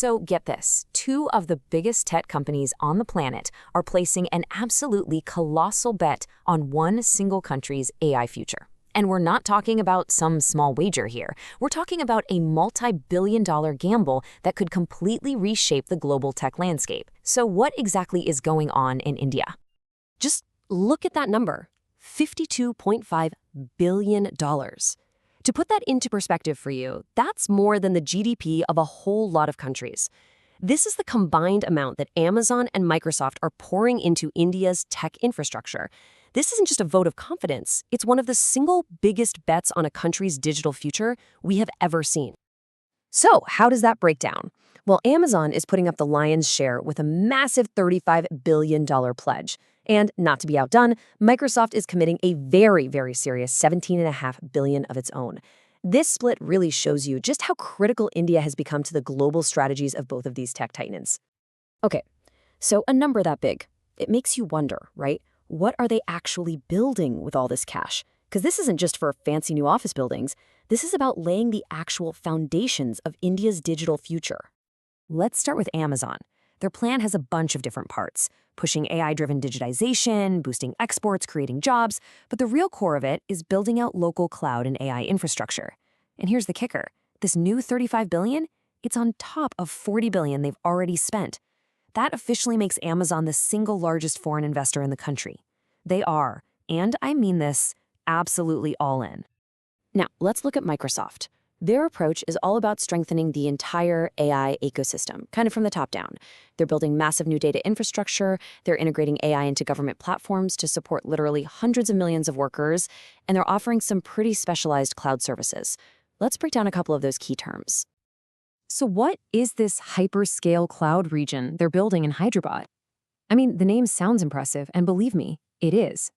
So get this, two of the biggest tech companies on the planet are placing an absolutely colossal bet on one single country's AI future. And we're not talking about some small wager here. We're talking about a multi-billion-dollar gamble that could completely reshape the global tech landscape. So what exactly is going on in India? Just look at that number, $52.5 billion. To put that into perspective for you, that's more than the GDP of a whole lot of countries. This is the combined amount that Amazon and Microsoft are pouring into India's tech infrastructure. This isn't just a vote of confidence, it's one of the single biggest bets on a country's digital future we have ever seen. So, how does that break down? Well, Amazon is putting up the lion's share with a massive $35 billion pledge. And not to be outdone, Microsoft is committing a very, very serious $17.5 billion of its own. This split really shows you just how critical India has become to the global strategies of both of these tech titans. Okay, so a number that big, it makes you wonder, right? What are they actually building with all this cash? Because this isn't just for fancy new office buildings. This is about laying the actual foundations of India's digital future. Let's start with Amazon. Their plan has a bunch of different parts, pushing AI-driven digitization, boosting exports, creating jobs, but the real core of it is building out local cloud and AI infrastructure. And here's the kicker. This new $35 billion, it's on top of $40 billion they've already spent. That officially makes Amazon the single largest foreign investor in the country. They are, and I mean this, absolutely all in. Now, let's look at Microsoft. Their approach is all about strengthening the entire AI ecosystem, kind of from the top down. They're building massive new data infrastructure, they're integrating AI into government platforms to support literally hundreds of millions of workers, and they're offering some pretty specialized cloud services. Let's break down a couple of those key terms. So what is this hyperscale cloud region they're building in Hyderabad? I mean, the name sounds impressive, and believe me, it is.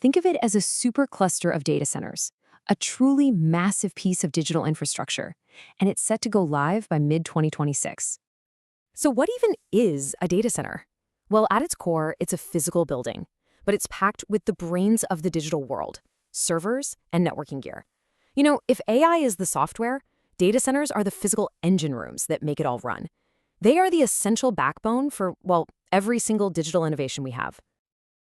Think of it as a supercluster of data centers, a truly massive piece of digital infrastructure, and it's set to go live by mid-2026. So what even is a data center? Well, at its core, it's a physical building, but it's packed with the brains of the digital world, servers and networking gear. You know, if AI is the software, data centers are the physical engine rooms that make it all run. They are the essential backbone for, well, every single digital innovation we have.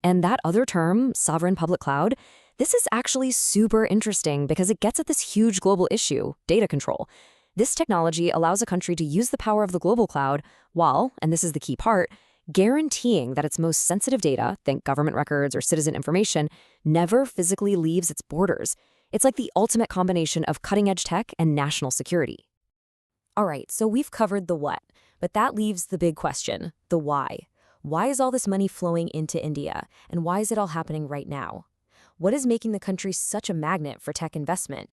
And that other term, sovereign public cloud, this is actually super interesting because it gets at this huge global issue, data control. This technology allows a country to use the power of the global cloud while, and this is the key part, guaranteeing that its most sensitive data, think government records or citizen information, never physically leaves its borders. It's like the ultimate combination of cutting-edge tech and national security. All right, so we've covered the what, but that leaves the big question, the why. Why is all this money flowing into India, and why is it all happening right now? What is making the country such a magnet for tech investment?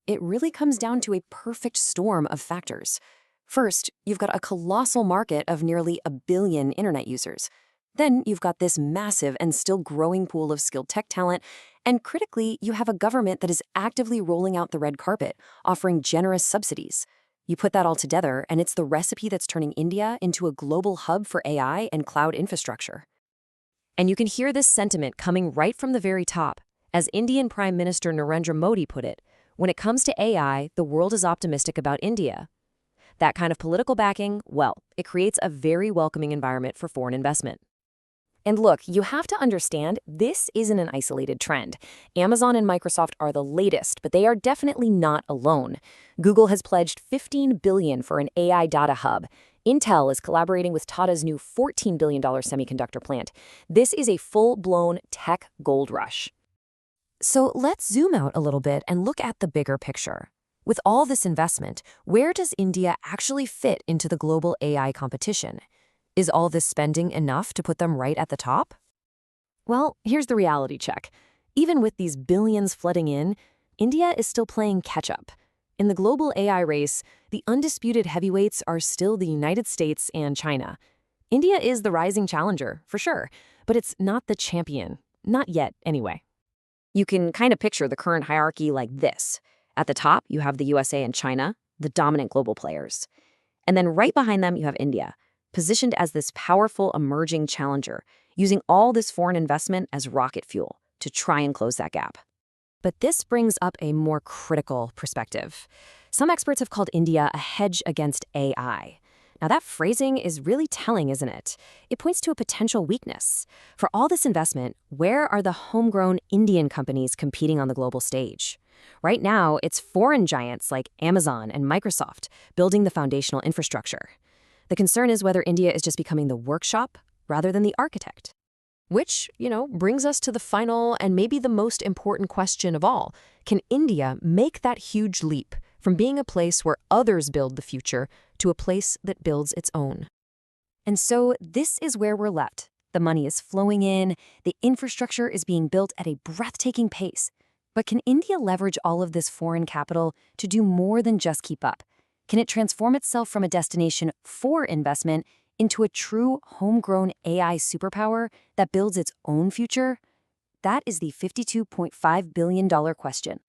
It really comes down to a perfect storm of factors. First, you've got a colossal market of nearly 1 billion internet users. Then you've got this massive and still growing pool of skilled tech talent, and critically, you have a government that is actively rolling out the red carpet, offering generous subsidies. You put that all together, and it's the recipe that's turning India into a global hub for AI and cloud infrastructure. And you can hear this sentiment coming right from the very top. As Indian Prime Minister Narendra Modi put it, when it comes to AI, the world is optimistic about India. That kind of political backing, well, it creates a very welcoming environment for foreign investment. And look, you have to understand, this isn't an isolated trend. Amazon and Microsoft are the latest, but they are definitely not alone. Google has pledged $15 billion for an AI data hub. Intel is collaborating with Tata's new $14 billion semiconductor plant. This is a full-blown tech gold rush. So let's zoom out a little bit and look at the bigger picture. With all this investment, where does India actually fit into the global AI competition? Is all this spending enough to put them right at the top? Well, here's the reality check. Even with these billions flooding in, India is still playing catch-up. In the global AI race, the undisputed heavyweights are still the United States and China. India is the rising challenger, for sure, but it's not the champion. Not yet, anyway. You can kind of picture the current hierarchy like this. At the top, you have the USA and China, the dominant global players. And then right behind them, you have India, positioned as this powerful emerging challenger, using all this foreign investment as rocket fuel to try and close that gap. But this brings up a more critical perspective. Some experts have called India a hedge against AI. Now, that phrasing is really telling, isn't it? It points to a potential weakness. For all this investment, where are the homegrown Indian companies competing on the global stage? Right now, it's foreign giants like Amazon and Microsoft building the foundational infrastructure. The concern is whether India is just becoming the workshop rather than the architect. Which, brings us to the final and maybe the most important question of all. Can India make that huge leap from being a place where others build the future to a place that builds its own? And so this is where we're left. The money is flowing in, the infrastructure is being built at a breathtaking pace. But can India leverage all of this foreign capital to do more than just keep up? Can it transform itself from a destination for investment into a true homegrown AI superpower that builds its own future? That is the $52.5 billion question.